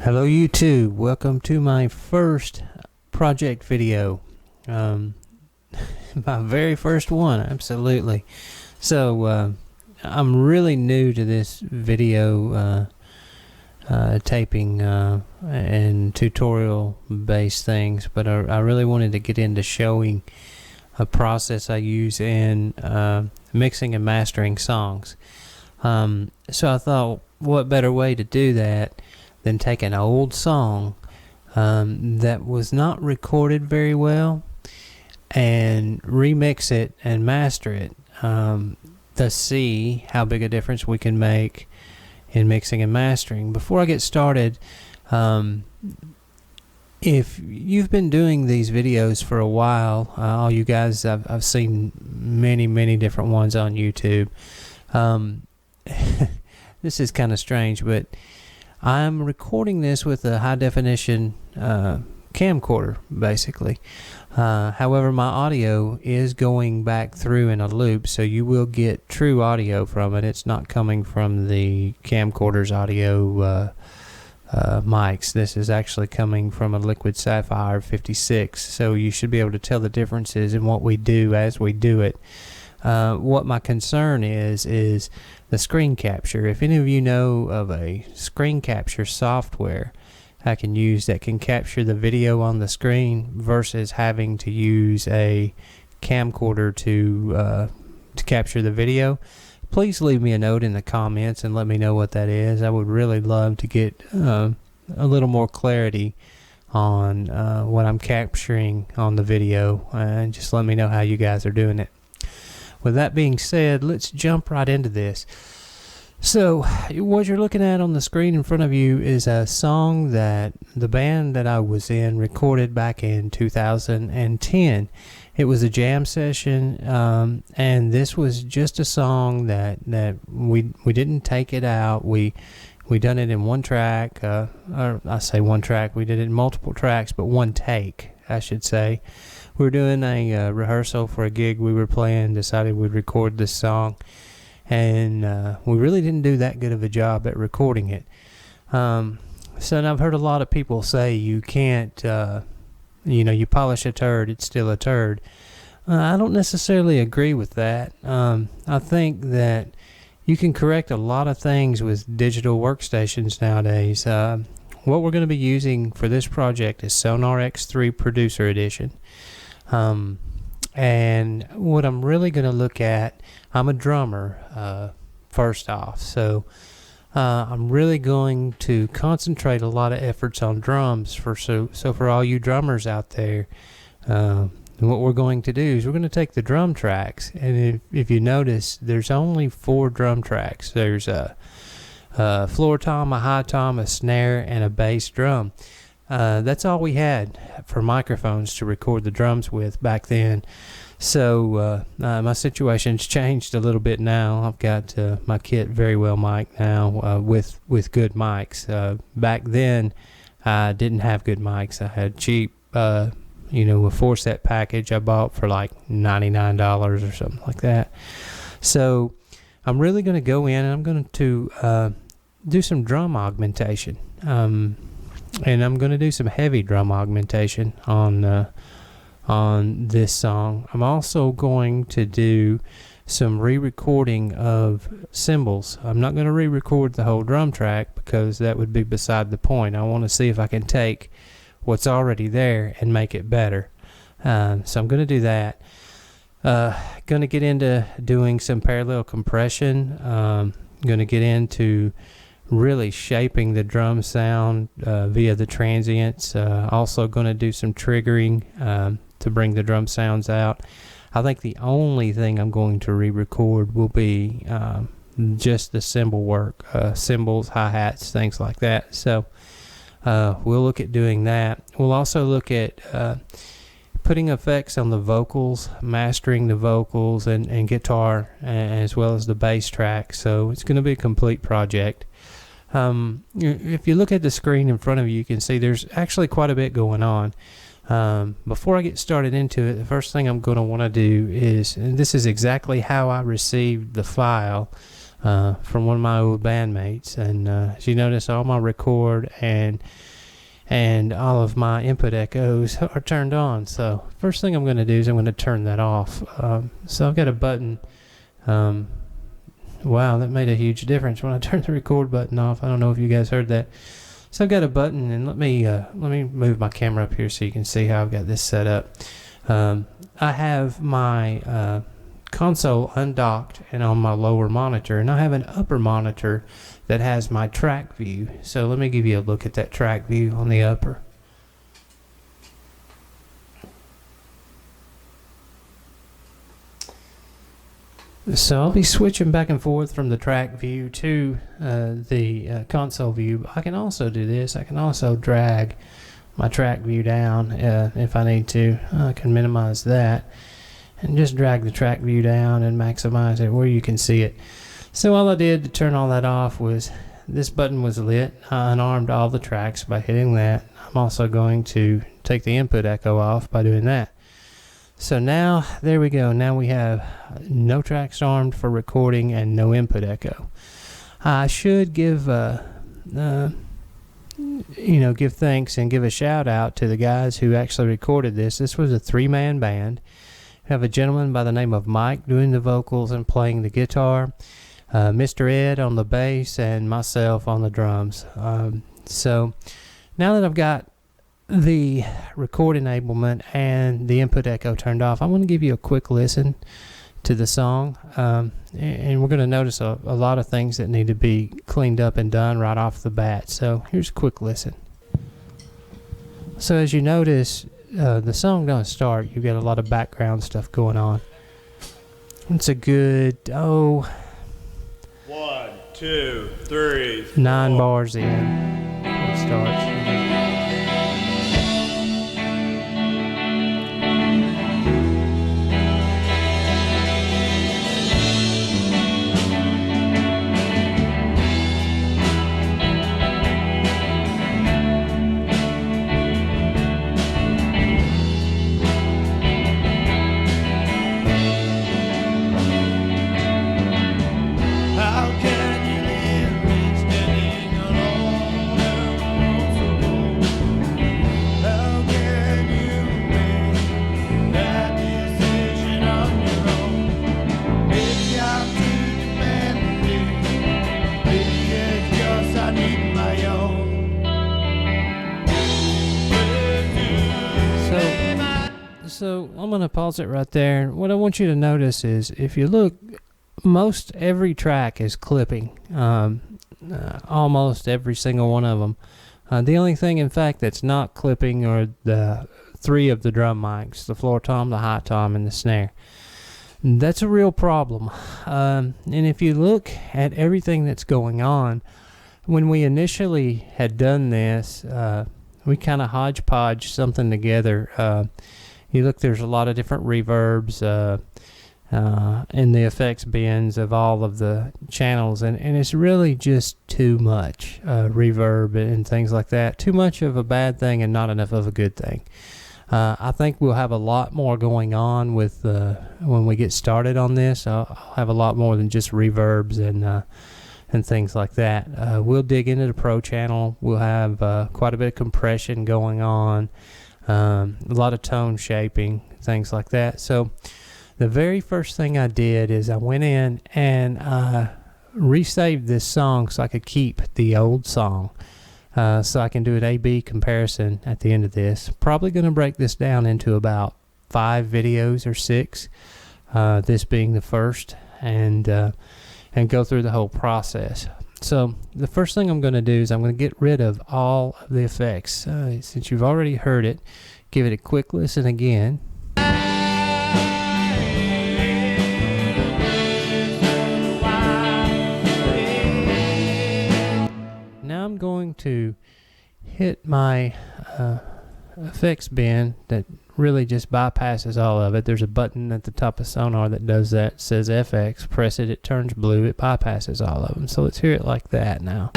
Hello YouTube, welcome to my first project video. My very first one, absolutely. So I'm really new to this video taping and tutorial based things, but I really wanted to get into showing a process I use in mixing and mastering songs. So I thought, what better way to do that than take an old song that was not recorded very well and remix it and master it to see how big a difference we can make in mixing and mastering. Before I get started, if you've been doing these videos for a while, all you guys, I've seen many different ones on YouTube. This is kind of strange, but I'm recording this with a high definition camcorder, basically. However, my audio is going back through in a loop, so you will get true audio from it. It's not coming from the camcorder's audio mics. This is actually coming from a Liquid Sapphire 56, so you should be able to tell the differences in what we do as we do it. What my concern is the screen capture. If any of you know of a screen capture software I can use that can capture the video on the screen versus having to use a camcorder to capture the video, please leave me a note in the comments and let me know what that is. I would really love to get a little more clarity on what I'm capturing on the video, and just let me know how you guys are doing it. With that being said, let's jump right into this. So what you're looking at on the screen in front of you is a song that the band that I was in recorded back in 2010. It was a jam session, and this was just a song that we didn't take it out. We done it in one track, or I say one track, we did it in multiple tracks, but one take, I should say. We were doing a rehearsal for a gig we were playing, decided we'd record this song, and we really didn't do that good of a job at recording it. So I've heard a lot of people say you can't, you polish a turd, it's still a turd. I don't necessarily agree with that. I think that you can correct a lot of things with digital workstations nowadays. What we're going to be using for this project is Sonar X3 Producer Edition. And what I'm really going to look at, I'm a drummer first off, so I'm really going to concentrate a lot of efforts on drums. So for all you drummers out there, what we're going to do is we're going to take the drum tracks, and if you notice, there's only 4 drum tracks. There's a floor tom, a high tom, a snare, and a bass drum. That's all we had for microphones to record the drums with back then. So my situation's changed a little bit now. I've got my kit very well mic'd now with good mics. Back then I didn't have good mics. I had cheap, a 4-set package I bought for like $99 or something like that. So I'm really going to go in and I'm going to do some drum augmentation. And I'm going to do some heavy drum augmentation on this song. I'm also going to do some re-recording of cymbals. I'm not going to re-record the whole drum track because that would be beside the point. I want to see if I can take what's already there and make it better. So I'm going to do that. Going to get into doing some parallel compression. Going to get into really shaping the drum sound via the transients. Also going to do some triggering to bring the drum sounds out. I think the only thing I'm going to re-record will be just the cymbal work, cymbals, hi-hats, things like that. So we'll look at doing that. We'll also look at putting effects on the vocals, mastering the vocals and guitar, as well as the bass track. So it's going to be a complete project. If you look at the screen in front of you, you can see there's actually quite a bit going on. Before I get started into it, the first thing I'm going to want to do is, and this is exactly how I received the file from one of my old bandmates. And as you notice, all my record and all of my input echoes are turned on. So first thing I'm going to do is I'm going to turn that off. So I've got a button. Wow, that made a huge difference when I turned the record button off. I don't know if you guys heard that. So I've got a button, and let me move my camera up here so you can see how I've got this set up. I have my console undocked and on my lower monitor, and I have an upper monitor that has my track view. So let me give you a look at that track view on the upper. So I'll be switching back and forth from the track view to the console view. I can also do this. I can also drag my track view down if I need to. I can minimize that and just drag the track view down and maximize it where you can see it. So all I did to turn all that off was this button was lit. I unarmed all the tracks by hitting that. I'm also going to take the input echo off by doing that. So now, there we go. Now we have no tracks armed for recording and no input echo. I should give, give thanks and give a shout out to the guys who actually recorded this. This was a 3-man band. We have a gentleman by the name of Mike doing the vocals and playing the guitar, Mr. Ed on the bass, and myself on the drums. So now that I've got the record enablement and the input echo turned off, I'm going to give you a quick listen to the song, and we're going to notice a lot of things that need to be cleaned up and done right off the bat. So here's a quick listen. So as you notice, the song doesn't start. You get a lot of background stuff going on. It's a good 1, 2, 3, 4. 9 bars in before it starts. So I'm going to pause it right there. What I want you to notice is, if you look, most every track is clipping, almost every single one of them. The only thing, in fact, that's not clipping are the 3 of the drum mics, the floor tom, the high tom, and the snare. That's a real problem. And if you look at everything that's going on, when we initially had done this, we kind of hodgepodge something together. You look, there's a lot of different reverbs in the effects bins of all of the channels, and it's really just too much reverb and things like that. Too much of a bad thing and not enough of a good thing. I think we'll have a lot more going on with when we get started on this. I'll have a lot more than just reverbs and things like that. We'll dig into the Pro channel. We'll have quite a bit of compression going on. A lot of tone shaping, things like that. So the very first thing I did is I went in and resaved this song so I could keep the old song, so I can do an A/B comparison at the end of this. Probably going to break this down into about 5 videos or 6, this being the first, and go through the whole process. So the first thing I'm going to do is I'm going to get rid of all of the effects. Since you've already heard it, give it a quick listen again. Now I'm going to hit my effects bin that really just bypasses all of it. There's a button at the top of Sonar that does that. It says FX. Press it, it turns blue. It bypasses all of them. So let's hear it like that now.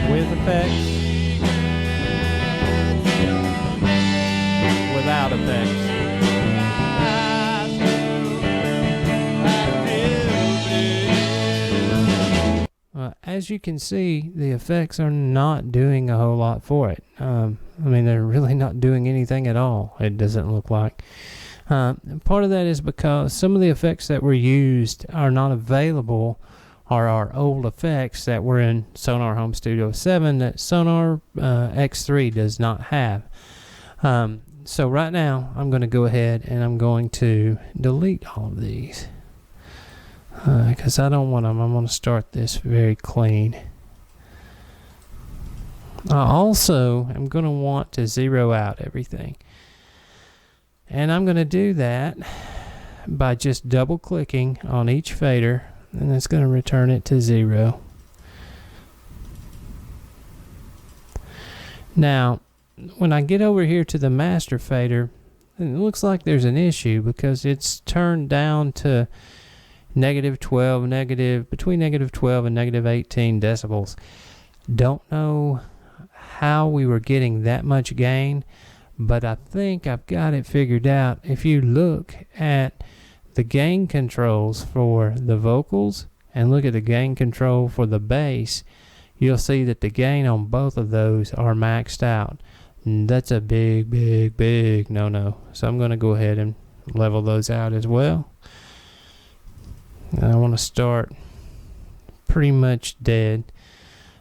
With effects. as you can see, the effects are not doing a whole lot for it. I mean, they're really not doing anything at all, it doesn't look like. Part of that is because some of the effects that were used are not available, or are old effects that were in Sonar Home Studio 7 that Sonar X3 does not have. So right now, I'm going to go ahead and I'm going to delete all of these. Because I don't want them. I'm going to start this very clean. I also am going to want to zero out everything. And I'm going to do that by just double clicking on each fader, and it's going to return it to 0. Now, when I get over here to the master fader, it looks like there's an issue because it's turned down to -12, between -12 and -18 decibels. Don't know how we were getting that much gain, but I think I've got it figured out. If you look at the gain controls for the vocals and look at the gain control for the bass, you'll see that the gain on both of those are maxed out. And that's a big no-no. So I'm going to go ahead and level those out as well. And I want to start pretty much dead.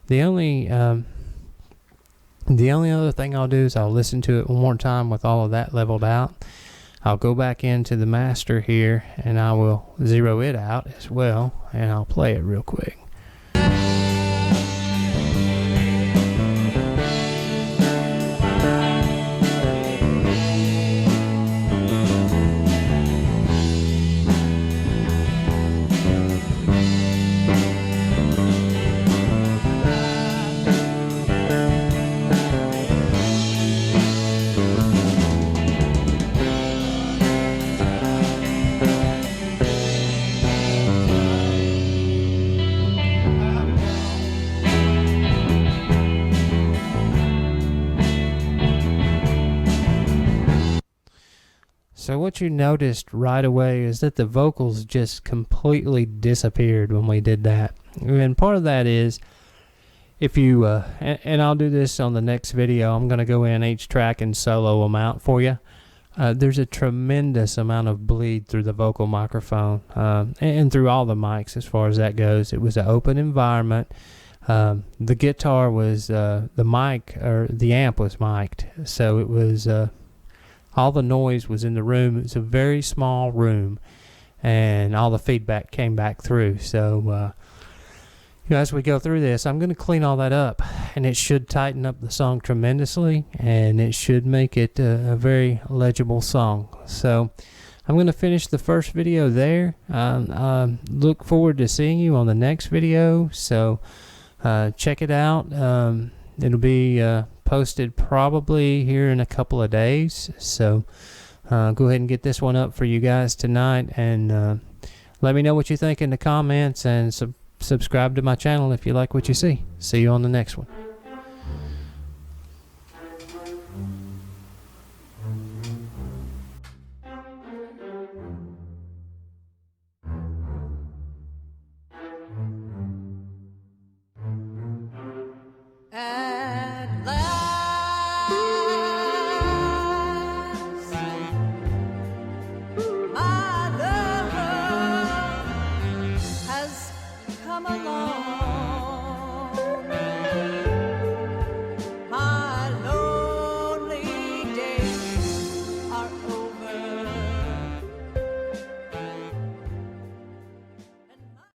The only other thing I'll do is I'll listen to it one more time with all of that leveled out. I'll go back into the master here and I will zero it out as well, and I'll play it real quick. So what you noticed right away is that the vocals just completely disappeared when we did that. And part of that is, if you, and I'll do this on the next video, I'm going to go in each track and solo them out for you. There's a tremendous amount of bleed through the vocal microphone, and through all the mics as far as that goes. It was an open environment. The guitar was, the mic, or the amp was mic'd, so it was, all the noise was in the room. It was a very small room, and all the feedback came back through. So, as we go through this, I'm going to clean all that up, and it should tighten up the song tremendously, and it should make it a very legible song. So, I'm going to finish the first video there. Look forward to seeing you on the next video. So, check it out. It'll be posted probably here in a couple of days, so go ahead and get this one up for you guys tonight, and let me know what you think in the comments, and subscribe to my channel if you like what you see. See you on the next one. At last, my love has come along.